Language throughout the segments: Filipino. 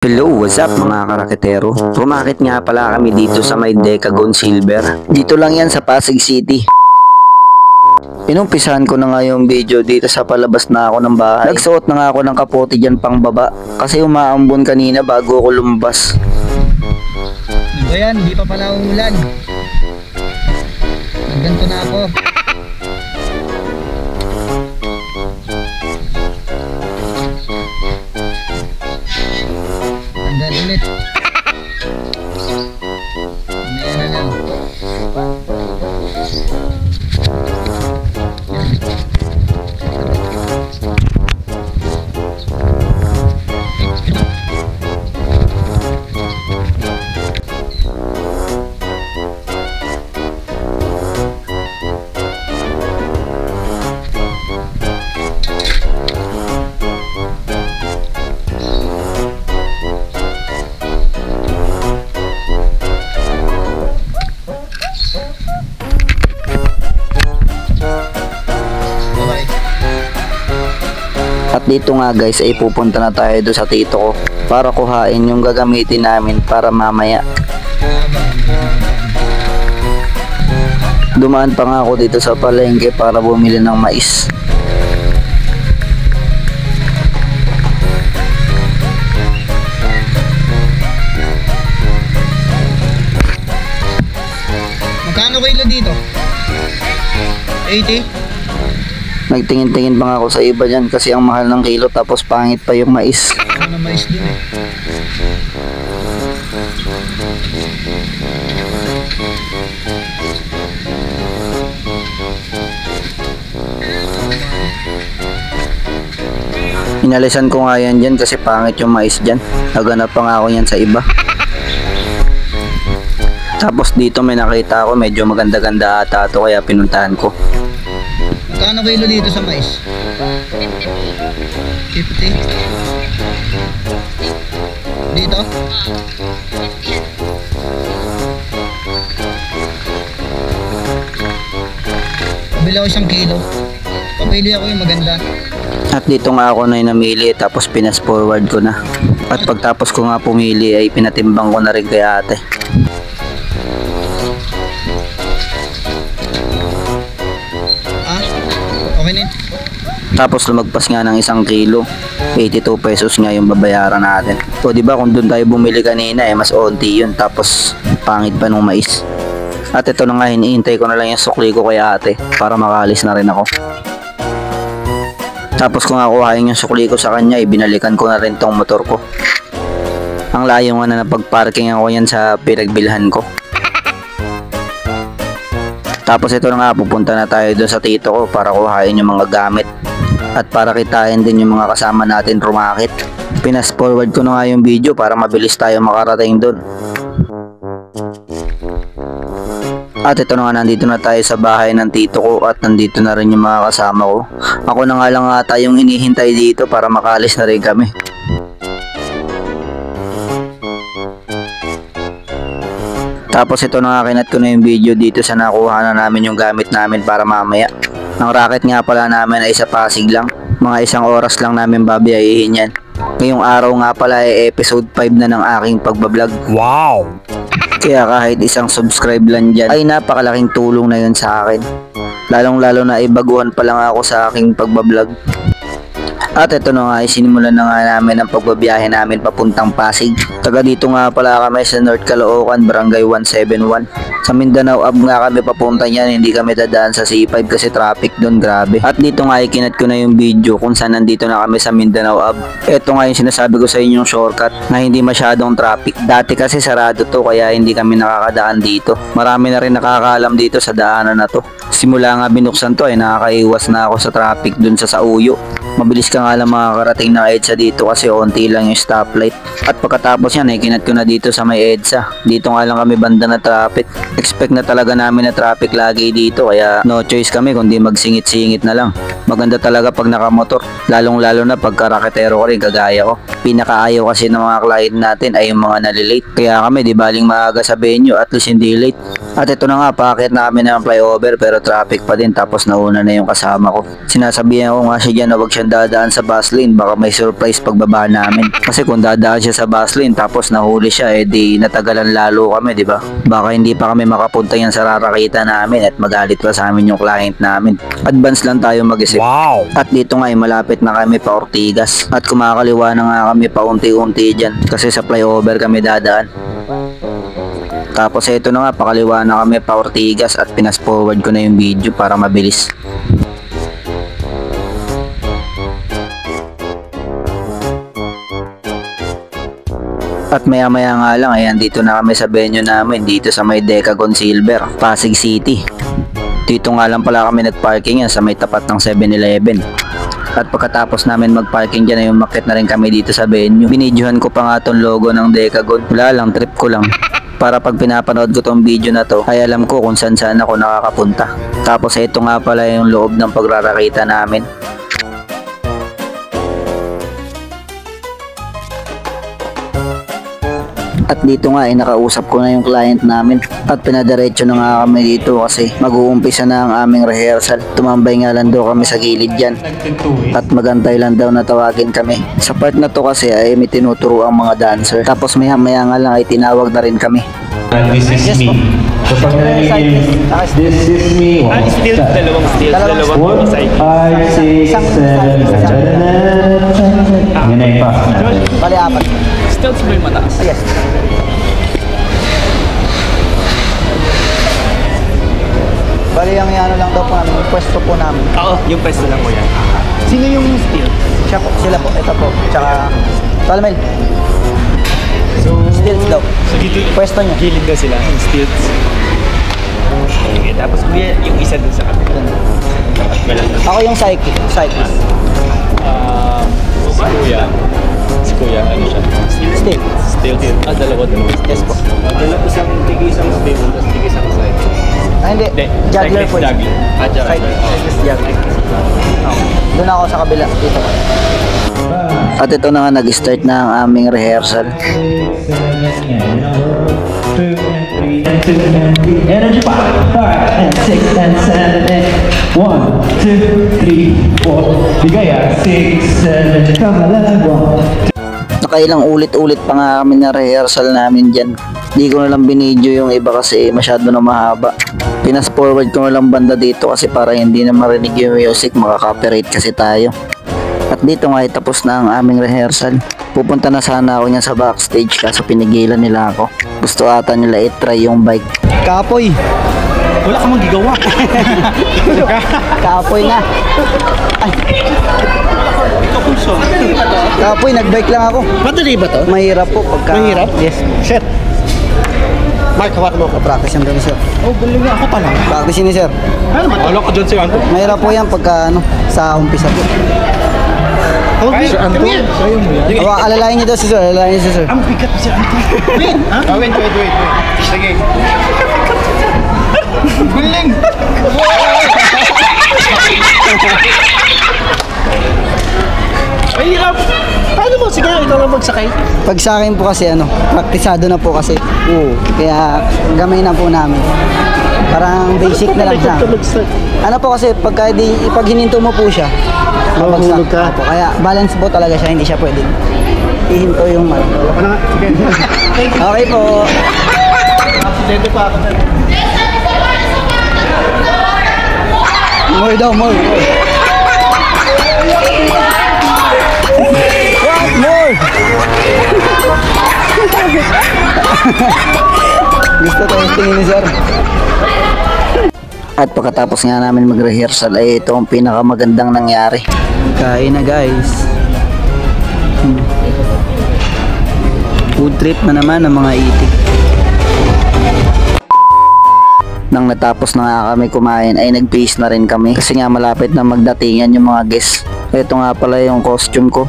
Hello, what's up mga karaketero? Rumakit nga pala kami dito sa may Decagon Silver. Dito lang yan sa Pasig City. Inumpisahan ko na nga yung video dito sa palabas na ako ng bahay. Nagsuot na nga ako ng kapote dyan pang baba kasi umaambon kanina bago ako lumabas. Ano ba yan? Hindi pa pala umulan. Ganto na ako. Tanggal ulit. Mamaya na lang. At dito nga guys ay pupunta na tayo doon sa tito ko para kuhain yung gagamitin namin para mamaya. Dumaan pa nga ako dito sa palengke para bumili ng mais. Magkano kilo dito? 80? Nagtingin-tingin pa nga ako sa iba dyan kasi ang mahal ng kilo tapos pangit pa yung mais. Ano na mais dun eh? Inalisan ko nga yan dyan kasi pangit yung mais dyan. Naganap pa nga ako yan sa iba. Tapos dito may nakita ako medyo maganda-ganda ata ito kaya pinuntahan ko. Magkano kilo dito sa mais? 50? Dito? Pabili ako 1 kilo. Papili ako yung maganda. At dito nga ako na namili tapos pinas forward ko na. At pagtapos ko nga pumili ay pinatimbang ko na rin kay ate. Okay na yun. Tapos lumagpas nga ng 1 kilo. 82 pesos nga yung babayaran natin. O diba kung doon tayo bumili kanina mas onti yun. Tapos pangit pa nung mais. At ito na nga hinihintay ko na lang yung sukli ko kay ate para makalis na rin ako. Tapos kung ako kuhain yung sukli ko sa kanya binalikan ko na rin tong motor ko. Ang layo nga na napag-parking ako yan sa pinagbilhan ko. Tapos ito na nga pupunta na tayo doon sa tito ko para kuhain yung mga gamit. At para kitain din yung mga kasama natin rumakit. Pinas forward ko na nga yung video para mabilis tayo makarating doon. At ito na nga nandito na tayo sa bahay ng tito ko at nandito na rin yung mga kasama ko. Ako na nga lang ata yung hinihintay dito para makalis na rin kami. Tapos ito na nga kinat ko na yung video dito sa nakuha na namin yung gamit namin para mamaya. Ang racket nga pala namin ay sa Pasig lang. Mga 1 oras lang namin babiyahihin yan. Ngayong araw nga pala ay episode 5 na ng aking pagbablog. Wow! Kaya kahit 1 subscribe lang dyan ay napakalaking tulong na yun sa akin. Lalong lalo na ibaguhan pa lang ako sa aking pagbablog. At ito na nga sinimulan na nga namin ang pagbabiyahe namin papuntang Pasig. Taga dito nga pala kami sa North Caloocan, Barangay 171. Sa Mindanao Ave nga kami papunta niyan, hindi kami dadaan sa C5 kasi traffic doon grabe. At dito nga ikinat ko na yung video kung saan nandito na kami sa Mindanao Ave. Ito nga yung sinasabi ko sa inyong shortcut na hindi masyadong traffic. Dati kasi sarado to kaya hindi kami nakakadaan dito. Marami na rin nakakaalam dito sa daanan na to. Simula nga binuksan to ay nakakaiwas na ako sa traffic doon sa Sauyo. Mabilis ka nga lang makakarating na EDSA dito kasi onti lang yung stoplight. At pagkatapos yan, kinat ko na dito sa may EDSA. Dito nga lang kami banda na traffic. Expect na talaga namin na traffic lagi dito kaya no choice kami kundi magsingit-singit na lang. Maganda talaga pag nakamotor. Lalong lalo na pag karaketero ko rin kagaya ko. Pinakaayaw kasi ng mga client natin ay yung mga nalilate. Kaya kami di baling maaga sa venue at least hindi late. At ito na nga, paakit na kami ng flyover pero traffic pa din tapos nauna na yung kasama ko. Sinasabihan ko nga siya dyan na huwag siyang dadaan sa bus lane, baka may surprise pagbaba namin. Kasi kung dadaan siya sa bus lane tapos nahuli siya, di natagalan lalo kami, di ba? Baka hindi pa kami makapunta yan sa rarakita namin at magalit pa sa amin yung client namin. Advance lang tayo mag-isip. Wow! At dito nga malapit na kami pa Ortigas at kumakaliwa na nga kami pa unti-unti dyan kasi sa flyover kami dadaan. Tapos ito na nga, pakaliwa na kami pa Ortigas at pinas forward ko na yung video para mabilis. At maya maya nga lang, ayan, dito na kami sa venue namin, dito sa may Decagon Silver, Pasig City. Dito nga lang pala kami nagparking yan sa may tapat ng 7-Eleven. At pagkatapos namin magparking dyan ay umakyat na rin kami dito sa venue. Binidyohan ko pa nga tong logo ng Decagon. Wala lang, trip ko lang. Para pag pinapanood ko tong video na to, ay alam ko kung saan ako nakakapunta. Tapos ito nga pala yung loob ng pagrarakita namin. At dito nga ay nakausap ko na yung client namin at pinadiretso na nga kami dito kasi mag-uumpisa na ang aming rehearsal. Tumambay nga lang daw kami sa gilid dyan at magantay lang daw na tawagin kami. Sa part na to kasi ay may tinuturo ang mga dancer, tapos maya maya nga lang ay tinawag na rin kami. This is me. So pag narinig, this is me. Still, dalawang still, dalawang 5, 6, 7, 8. Yan na yung fast na. Bali apat. Stilts mo yung mataas. Yes. Bali ang ano lang daw po namin, yung pwesto po namin. Oo, yung pwesto lang mo yan. Sino yung still? Siya po, sila po, ito po. Tsaka, Palmel, So, stills daw. so dito, Pwesto niya. gilid daw sila, yung stilts. Okay, tapos kuya, yung isa dun sa kapila. Wala. Ako yung cyclist. Si kuya, ano siya? Still. Stilts. Dalawa. Yes po. Isang tig-isang still, tapos tig-isang side. Hindi. Juggler po. Juggler. Cyclist juggler. Doon ako sa kabila. Dito. At ito na nga, nag-start na ang aming rehearsal. 2 and 3 and 2 and 3. Energy 5 and 6 and 7 and 1, 2, 3, 4. Ligaya 6, 7. Kamalan 1. Nakailang ulit-ulit pa nga kami na rehearsal namin dyan. Di ko na lang binidyo yung iba kasi masyado na mahaba. Pinas forward ko na lang banda dito kasi para hindi na marinig yung music, makaka-copyright kasi tayo. At dito nga ay tapos na ang aming rehearsal. Pupunta na sana ako niyan sa backstage kaso pinigilan nila ako. Gusto ata nila i-try yung bike. Kapoy! Wala ka magigawa. Kapoy na! Ay. Kapoy, nag-bike lang ako. Madali ba to? Mahirap po pagka... Mahirap? Yes. Shit. Mark, hawak mo. Practice yung gano'n sir. Oh, galing nga ako pala. Practice yun sir. Ano naman? Wala ka dyan si Anto. Mahirap po yan pagka sa umpisa po. Oh, wait. Kami yan. Alalayan niyo daw si sir. Alalayan niyo si sir. Ang bigat si Anto. Wait. Ha? Wait. Sige. Galing. Ay, hirap. Paano mo? Sige, ikaw lang magsakay. Pag sa akin po kasi praktisado na po kasi. Oo. Kaya gamay na po namin. Parang basic na lang siya. Ano po kasi pag hininto mo po siya, Mahuhulog ka. Opo, kaya balance po talaga siya, hindi siya pwedeng ihinto yung mal. Ano nga? Sige. Okay po. Aksidente pa ako. More daw, more. What more? Gusto testingin ni sir. At pagkatapos nga namin mag-rehearsal ay ito ang pinakamagandang nangyari. Kain na guys. Food trip na naman ng mga itik. Nang natapos na nga kami kumain ay nag-base na rin kami kasi nga malapit na magdatingan yung mga guests. Ito nga pala yung costume ko.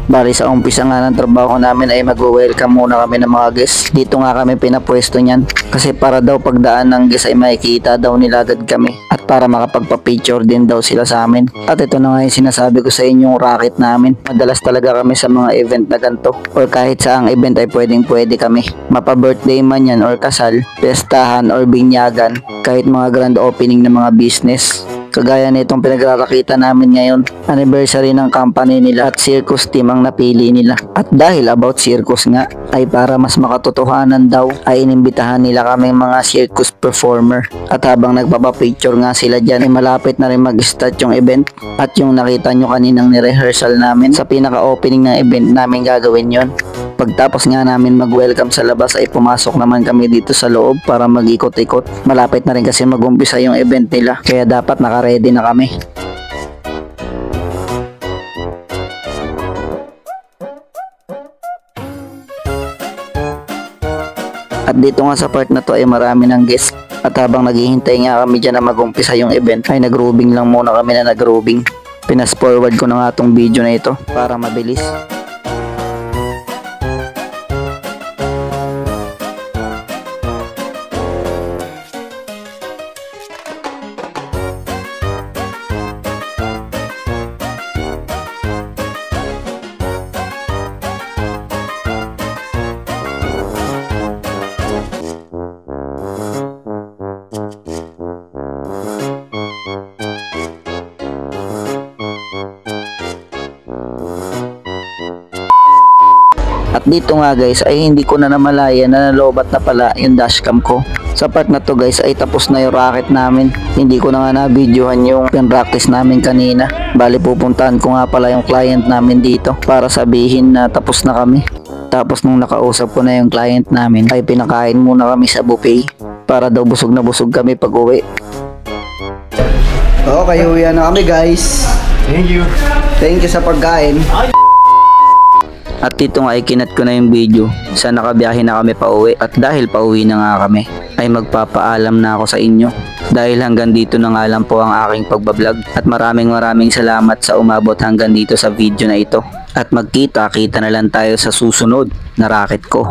Bali sa umpisa nga ng trabaho namin ay mag-welcome muna kami ng mga guests. Dito nga kami pinapwesto niyan kasi para daw pagdaan ng guests ay makikita daw nila agad kami at para makapagpa-picture din daw sila sa amin. At ito na nga yung sinasabi ko sa inyong racket namin. Madalas talaga kami sa mga event na ganito or kahit saang event ay pwede kami. Mapa-birthday man yan or kasal, pestahan or binyagan, kahit mga grand opening ng mga business. Kagaya nitong pinagrakita namin ngayon, anniversary ng company nila at circus team ang napili nila. At dahil about circus nga, ay para mas makatotohanan daw, ay inimbitahan nila kaming mga circus performer. At habang nagpapapicture nga sila dyan, ay malapit na rin mag-start yung event. At yung nakita nyo kaninang ni-rehearsal namin, sa pinaka-opening ng event namin gagawin yon. Pagtapos nga namin mag-welcome sa labas ay pumasok naman kami dito sa loob para mag-ikot-ikot. Malapit na rin kasi mag-umpisa yung event nila, kaya dapat naka-ready na kami. At dito nga sa part na to ay marami ng guests. At habang naghihintay nga kami dyan na mag-umpisa yung event, ay nag-grooving lang muna kami na nag-grooving. Pinas-forward ko na nga tong video na ito para mabilis. At dito nga guys ay hindi ko na namalaya na nalobat na pala yung dashcam ko. Sa part na to guys ay tapos na yung racket namin. Hindi ko na nga na-videohan yung pin-practice namin kanina. Bali pupuntahan ko nga pala yung client namin dito para sabihin na tapos na kami. Tapos nung nakausap ko na yung client namin ay pinakain muna kami sa buffet para daw busog na busog kami pag uwi. Okay, uwi na kami guys. Thank you. Thank you sa pagkain. At dito nga ay kinat ko na yung video sa nakabiyahe na kami pa uwi. At dahil pa uwi na nga kami ay magpapaalam na ako sa inyo. Dahil hanggang dito na nga lang po ang aking pagbablog. At maraming salamat sa umabot hanggang dito sa video na ito. At magkita-kita na lang tayo sa susunod na racket ko.